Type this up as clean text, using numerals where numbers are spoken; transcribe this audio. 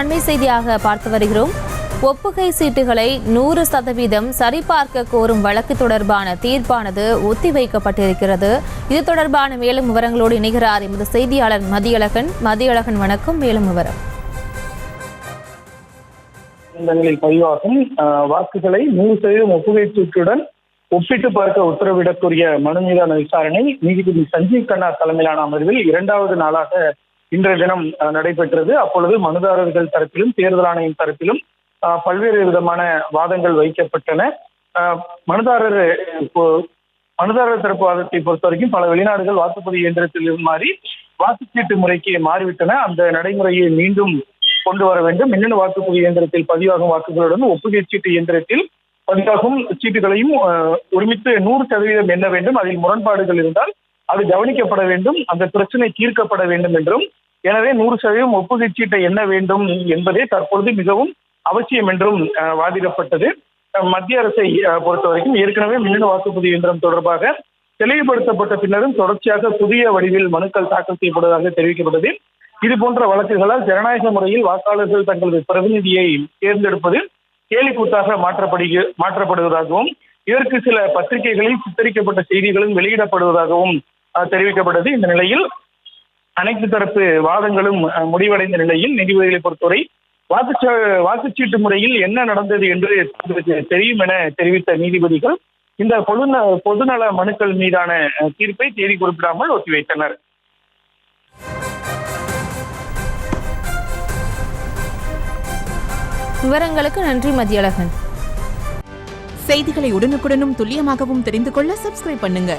அண்மை செய்தியாக பார்த்து வருகிறோம். ஒப்புகை சீட்டுகளை 100% சரிபார்க்க கோரும் வழக்கு தொடர்பான தீர்ப்பானது ஒத்திவைக்கப்பட்டிருக்கிறது. இது தொடர்பான மேலும் விவரங்களோடு இணைகிறார் எமது செய்தியாளர் மதியழகன். மதியழகன், வணக்கம். மேலும் விவரம். பதிவாகும் வாக்குகளை 100% ஒப்புகை சீட்டுடன் ஒப்பிட்டு பார்க்க உத்தரவிடக்கூடிய மனு மீதான விசாரணை நீதிபதி சஞ்சீவ் கண்ணா தலைமையிலான அமர்வில் 2வது நாளாக இன்றைய தினம் நடைபெற்றது. அப்பொழுது மனுதாரர்கள் தரப்பிலும் தேர்தல் ஆணையம் தரப்பிலும் பல்வேறு விதமான வாதங்கள் வைக்கப்பட்டன. மனுதாரர் தரப்பு வாதத்தை பொறுத்த வரைக்கும் பல வெளிநாடுகள் வாக்குப்பதிவு இயந்திரத்தில் மாறி வாக்குச்சீட்டு முறைக்கு மாறிவிட்டன. அந்த நடைமுறையை மீண்டும் கொண்டு வர வேண்டும். மின்னணு வாக்குப்பதிவு இயந்திரத்தில் பதிவாகும் வாக்குகளுடன் ஒப்புகை சீட்டு இயந்திரத்தில் பதிவாகும் சீட்டுகளையும் ஒருமித்து 100% எண்ண வேண்டும். அதில் முரண்பாடுகள் இருந்தால் அது கவனிக்கப்பட வேண்டும், அந்த பிரச்சனை தீர்க்கப்பட வேண்டும் என்றும், எனவே 100% ஒப்புகை சீட்டை எண்ண வேண்டும் என்பதே தற்பொழுது மிகவும் அவசியம் என்றும் வாதிடப்பட்டது. மத்திய அரசை பொறுத்த வரைக்கும் ஏற்கனவே மின்னணு வாக்குப்பதிவு இயந்திரம் தொடர்பாக தெளிவுபடுத்தப்பட்ட பின்னரும் தொடர்ச்சியாக புதிய வடிவில் மனுக்கள் தாக்கல் செய்யப்படுவதாக தெரிவிக்கப்பட்டது. இது போன்ற வழக்குகளால் ஜனநாயக முறையில் வாக்காளர்கள் தங்களது பிரதிநிதியை தேர்ந்தெடுப்பது கேலிக்கூத்தாக மாற்றப்படுவதாகவும் இதற்கு சில பத்திரிகைகளில் சித்தரிக்கப்பட்ட செய்திகளும் வெளியிடப்படுவதாகவும் தெரிவிக்கப்பட்டது. இந்த நிலையில் அனைத்து தரப்பு வாதங்களும் முடிவடைந்த நிலையில் நீதிபதிகளை பொறுத்தவரை வாக்குச்சீட்டு முறையில் என்ன நடந்தது என்று தெரியும் என தெரிவித்த நீதிபதிகள் இந்த பொதுநல மனுக்கள் மீதான தீர்ப்பை தேதி குறிப்பிடாமல் ஒத்திவைத்தனர். விவரங்களுக்கு நன்றி மதியழகன். செய்திகளை உடனுக்குடனும் துல்லியமாகவும் தெரிந்து கொள்ள சப்ஸ்கிரைப் பண்ணுங்க.